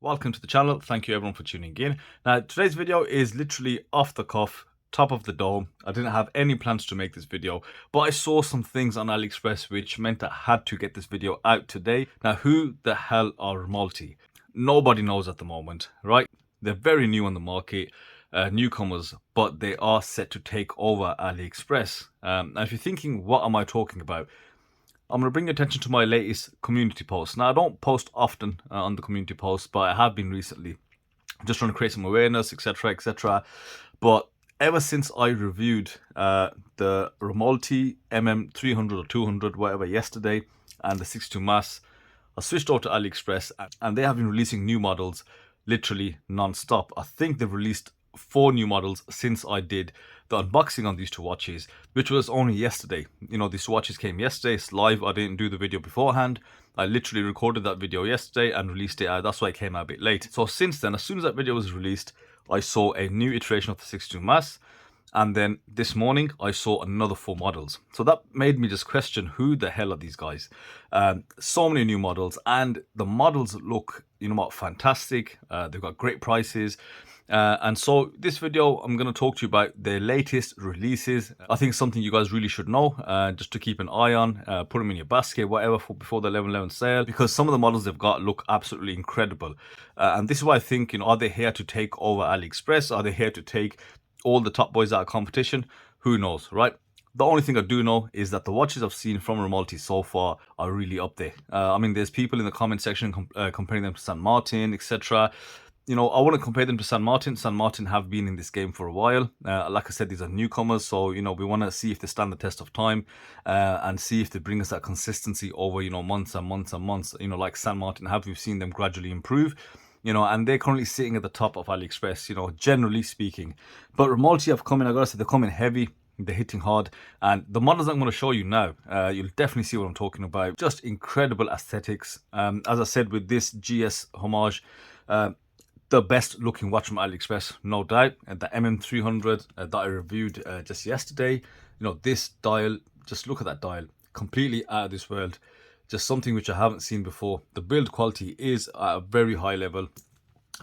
Welcome to the channel. Thank you everyone for tuning in. Now today's video is literally off the cuff, top of the dome. I didn't have any plans to make this video, but I saw some things on Aliexpress which meant I had to get this video out today. Now who the hell are Rmalti? Nobody knows at the moment, right? They're very new on the market, newcomers, but they are set to take over Aliexpress. Now if you're thinking, what am I talking about? I'm going to bring your attention to my latest community post. Now, I don't post often on the community post, but I have been recently. Just trying to create some awareness, etc., etc. But ever since I reviewed the Rmalti MM300 or 200, whatever, yesterday, and the 62 mass, I switched over to Aliexpress, and they have been releasing new models literally non-stop. I think they've released 4 new models since I did the unboxing on these two watches, which was only yesterday. You know, these watches came yesterday. It's live. I didn't do the video beforehand. I literally recorded that video yesterday and released it out. That's why it came out a bit late. So since then, as soon as that video was released, I saw a new iteration of the 62 mass. And then this morning, I saw another 4 models. So that made me just question, who the hell are these guys? So many new models, and the models look, you know what, fantastic. They've got great prices. And so this video, I'm going to talk to you about their latest releases. I think something you guys really should know, just to keep an eye on, put them in your basket, whatever, before the 11/11 sale, because some of the models they've got look absolutely incredible. And this is why I think, you know, are they here to take over Aliexpress? Are they here to take all the top boys out of competition? Who knows, right? The only thing I do know is that the watches I've seen from Rmalti so far are really up there. I mean, there's people in the comment section comparing them to San Martin, etc. You know, I want to compare them to San Martin. San Martin have been in this game for a while. Like I said, these are newcomers. So, you know, we want to see if they stand the test of time and see if they bring us that consistency over, you know, months and months and months. You know, like San Martin have, we've seen them gradually improve. You know, and they're currently sitting at the top of Aliexpress, you know, generally speaking. But Rmalti have come in, I gotta say, they're coming heavy. They're hitting hard, and the models I'm going to show you now, you'll definitely see what I'm talking about. Just incredible aesthetics. As I said, with this GS Homage, the best looking watch from Aliexpress, no doubt. And the MM300 that I reviewed just yesterday, you know, this dial, just look at that dial, completely out of this world. Just something which I haven't seen before. The build quality is at a very high level.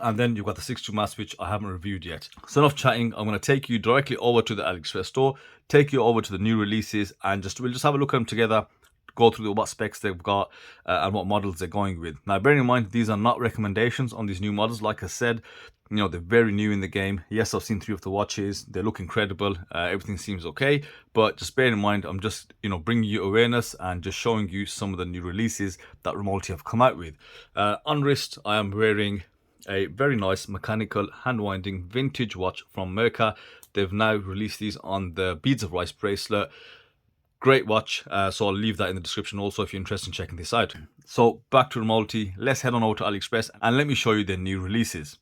And then you've got the 62 mass, which I haven't reviewed yet. So enough chatting. I'm going to take you directly over to the Aliexpress store, take you over to the new releases, and we'll just have a look at them together, go through what specs they've got and what models they're going with. Now, bearing in mind, these are not recommendations on these new models. Like I said, you know, they're very new in the game. Yes, I've seen 3 of the watches. They look incredible. Everything seems okay. But just bear in mind, I'm just, you know, bringing you awareness and just showing you some of the new releases that Rmalti have come out with. On wrist, I am wearing a very nice mechanical hand-winding vintage watch from MERKUR. They've now released these on the Beads of Rice bracelet. Great watch, so I'll leave that in the description also if you're interested in checking this out. So back to Rmalti, let's head on over to Aliexpress and let me show you their new releases.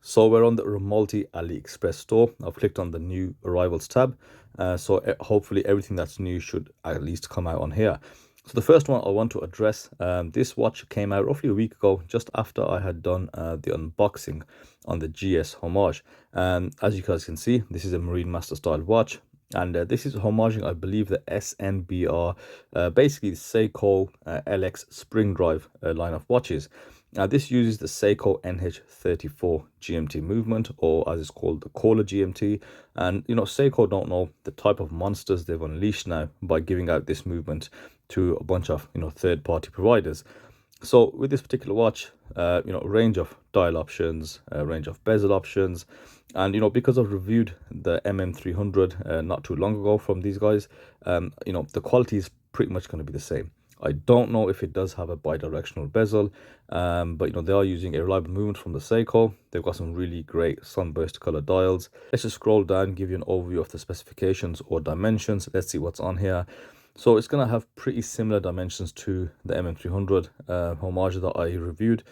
So we're on the Rmalti Aliexpress store. I've clicked on the new arrivals tab, so hopefully everything that's new should at least come out on here. So the first one I want to address, this watch came out roughly a week ago, just after I had done the unboxing on the GS Homage. As you guys can see, this is a Marine Master style watch. And this is homaging, I believe, the SNBR, basically the Seiko LX spring drive line of watches. This uses the Seiko NH34 GMT movement, or as it's called, the Caller GMT. And, you know, Seiko don't know the type of monsters they've unleashed now by giving out this movement to a bunch of, you know, third-party providers. So with this particular watch, you know, range of dial options, range of bezel options, and, you know, because I've reviewed the MM300 not too long ago from these guys, you know, the quality is pretty much going to be the same. I don't know if it does have a bi-directional bezel, but, you know, they are using a reliable movement from the Seiko. They've got some really great sunburst color dials. Let's just scroll down, give you an overview of the specifications or dimensions. Let's see what's on here. So it's going to have pretty similar dimensions to the MM300 Homage that I reviewed.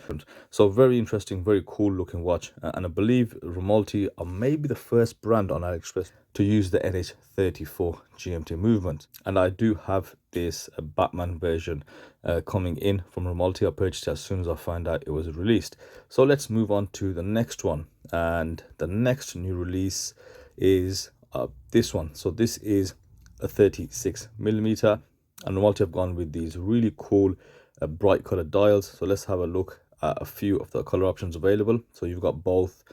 So very interesting, very cool looking watch. And I believe Rmalti are maybe the first brand on Aliexpress to use the NH34 GMT movement. And I do have this Batman version coming in from Rmalti. I purchased it as soon as I found out it was released. So let's move on to the next one. And the next new release is this one. So this is a 36mm, and Rmalti have gone with these really cool bright colored dials. So let's have a look at a few of the color options available. So you've got both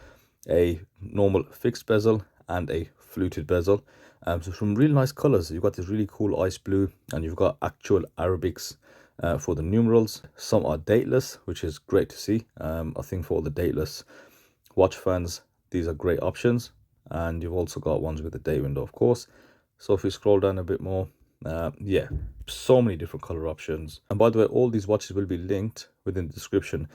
a normal fixed bezel and a fluted bezel. So some really nice colors. You've got this really cool ice blue, and you've got actual Arabics for the numerals. Some are dateless, which is great to see. I think for all the dateless watch fans, these are great options. And you've also got ones with a day window, of course. So if we scroll down a bit more, yeah, so many different color options. And by the way, all these watches will be linked within the description.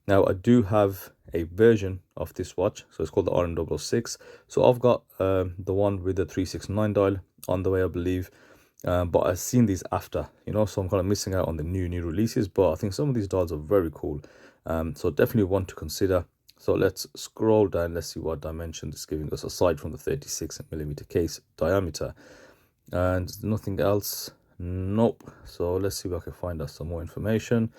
Now, I do have a version of this watch, so it's called the RM006. So I've got the one with the 369 dial on the way, I believe. But I've seen these after, you know, so I'm kind of missing out on the new releases. But I think some of these dials are very cool. So definitely one to consider. So let's scroll down. Let's see what dimension it's giving us aside from the 36mm case diameter. And nothing else. Nope. So let's see if I can find us some more information.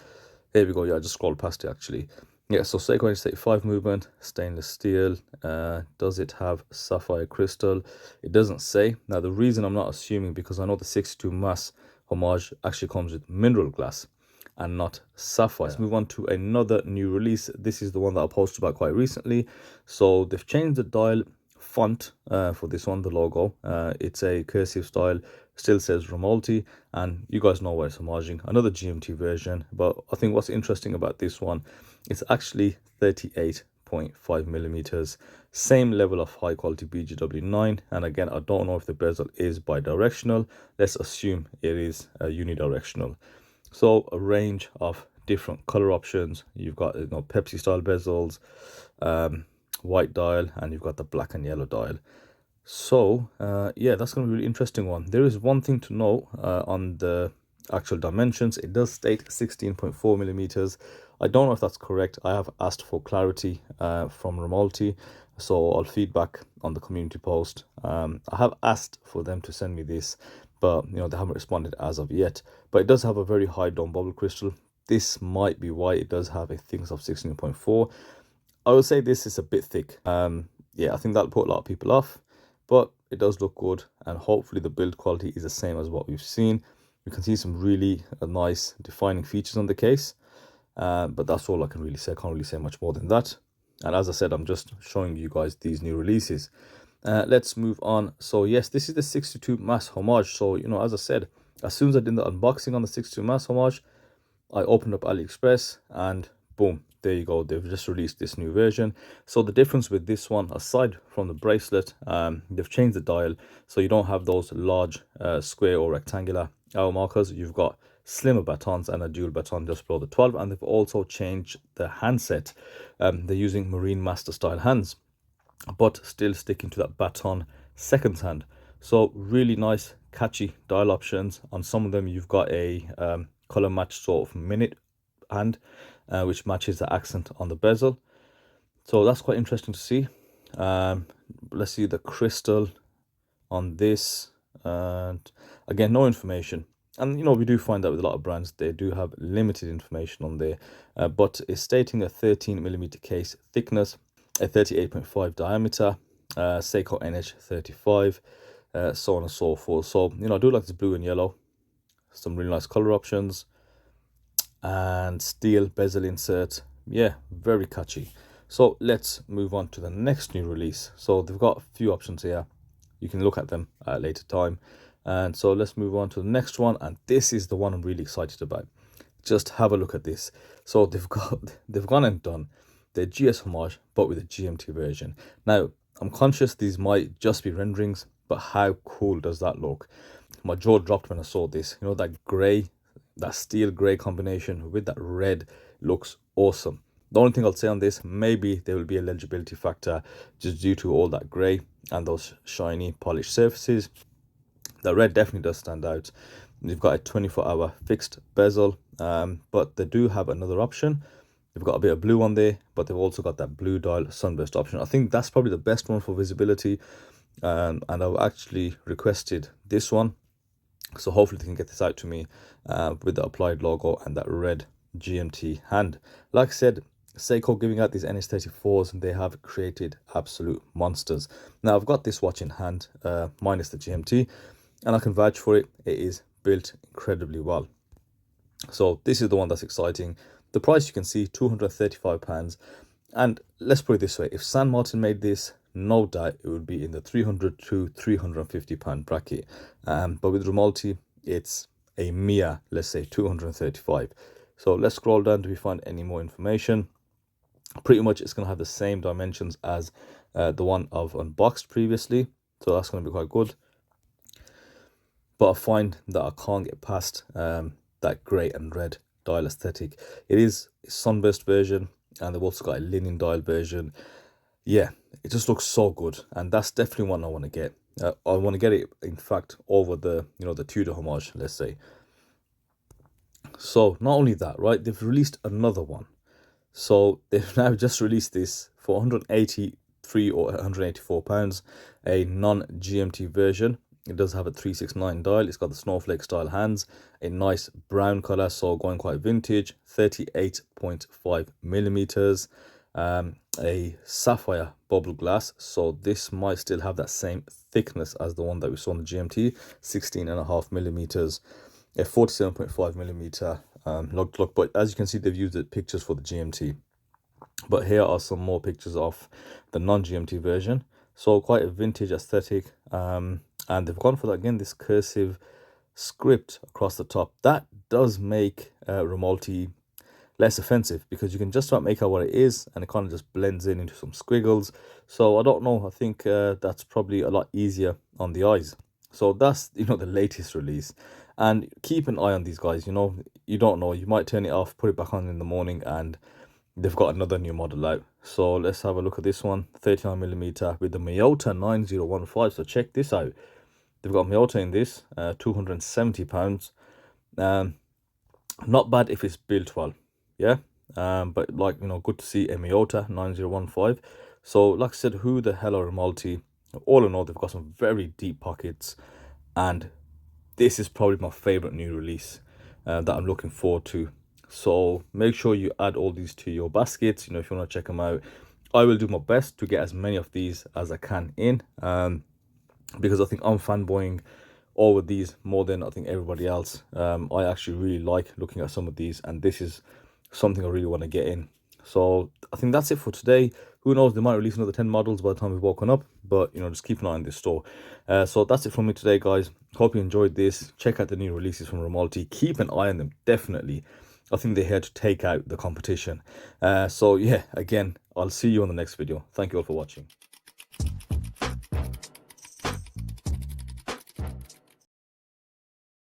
Here we go. Yeah, I just scrolled past it actually. Yeah, so Seiko NH35 movement, stainless steel. Does it have sapphire crystal? It doesn't say. Now, the reason I'm not assuming, because I know the 62 mass Homage actually comes with mineral glass and not sapphire. Let's move on to another new release. This is the one that I posted about quite recently. So they've changed the dial font for this one, the logo. It's a cursive style, still says Rmalti, and you guys know where it's homaging. Another GMT version, but I think what's interesting about this one, it's actually 38.5mm, same level of high quality BGW9. And again, I don't know if the bezel is bidirectional. Let's assume it is unidirectional. So a range of different color options. You've got, you know, Pepsi style bezels, white dial, and you've got the black and yellow dial. So yeah, that's going to be a really interesting one. There is one thing to note on the actual dimensions. It does state 16.4mm. I don't know if that's correct. I have asked for clarity from Rmalti, so I'll feedback on the community post. I have asked for them to send me this, but you know, they haven't responded as of yet. But it does have a very high dome bubble crystal. This might be why it does have a thickness of 16.4. I would say this is a bit thick. Yeah, I think that'll put a lot of people off, but it does look good, and hopefully the build quality is the same as what we've seen. We can see some really nice defining features on the case, but that's all I can really say. I can't really say much more than that. And as I said, I'm just showing you guys these new releases. Let's move on. So yes, this is the 62 mass Homage. So, you know, as I said, as soon as I did the unboxing on the 62 mass Homage, I opened up Aliexpress and boom, there you go. They've just released this new version. So the difference with this one, aside from the bracelet, they've changed the dial, so you don't have those large square or rectangular hour markers. You've got slimmer batons and a dual baton just below the 12, and they've also changed the handset. They're using Marine Master style hands, but still sticking to that baton seconds hand. So really nice, catchy dial options. On some of them, you've got a color match sort of minute hand, which matches the accent on the bezel. So that's quite interesting to see. Let's see the crystal on this, and again, no information. And you know, we do find that with a lot of brands, they do have limited information on there, but it's stating a 13mm case thickness, a 38.5 diameter, Seiko NH35, so on and so forth. So, you know, I do like this blue and yellow, some really nice color options, and steel bezel insert. Yeah, very catchy. So let's move on to the next new release. So they've got a few options here. You can look at them at a later time. And so let's move on to the next one, and this is the one I'm really excited about. Just have a look at this. So they've gone and done the GS Homage, but with a GMT version. Now, I'm conscious these might just be renderings, but how cool does that look? My jaw dropped when I saw this. You know, that grey, that steel grey combination with that red looks awesome. The only thing I'll say on this, maybe there will be a legibility factor just due to all that grey and those shiny polished surfaces. The red definitely does stand out. You've got a 24-hour fixed bezel, but they do have another option. They've got a bit of blue on there, but they've also got that blue dial sunburst option. I think that's probably the best one for visibility, and I've actually requested this one. So hopefully they can get this out to me with the applied logo and that red GMT hand. Like I said, Seiko giving out these NH34s, and they have created absolute monsters. Now I've got this watch in hand, minus the GMT, and I can vouch for it. It is built incredibly well. So this is the one that's exciting. The price you can see, £235. And let's put it this way, if San Martin made this, no doubt it would be in the £300 to £350 bracket. But with Rmalti, it's a mere, let's say, 235. So let's scroll down to find any more information. Pretty much it's going to have the same dimensions as the one I've unboxed previously, so that's going to be quite good. But I find that I can't get past that grey and red dial aesthetic. It is a sunburst version, and they've also got a linen dial version. Yeah, it just looks so good, and that's definitely one I want to get. I want to get it, in fact, over the the Tudor Homage, let's say. So not only that, right, they've released another one. So they've now just released this for 183 or 184 pounds, a non-GMT version. It does have a 369 dial. It's got the snowflake style hands, a nice brown color, so going quite vintage. 38.5 millimeters, a sapphire bubble glass, so this might still have that same thickness as the one that we saw on the GMT. 16.5 millimeters, a 47.5 millimeter lug. But as you can see, they've used the pictures for the GMT. But here are some more pictures of the non-GMT version. So quite a vintage aesthetic, and they've gone for that again, this cursive script across the top. That does make Rmalti less offensive, because you can just about make out what it is, and it kind of just blends in into some squiggles. So I don't know, I think that's probably a lot easier on the eyes. So that's the latest release, and keep an eye on these guys. You don't know, you might turn it off, put it back on in the morning, and they've got another new model out. So let's have a look at this one. 39mm with the Miyota 9015. So check this out. They've got Miyota in this, £270. Not bad if it's built well, yeah. But like, good to see a Miyota 9015. So like I said, who the hell are Rmalti? All in all, they've got some very deep pockets, and this is probably my favorite new release that I'm looking forward to. So make sure you add all these to your baskets, if you want to check them out. I will do my best to get as many of these as I can in, because I think I'm fanboying over these more than I think everybody else. I actually really like looking at some of these, and this is something I really want to get in. So I think that's it for today. Who knows, they might release another 10 models by the time we've woken up, but just keep an eye on this store. So that's it from me today, guys. Hope you enjoyed this. Check out the new releases from Rmalti. Keep an eye on them, definitely. I think they're here to take out the competition. So yeah, again, I'll see you on the next video. Thank you all for watching.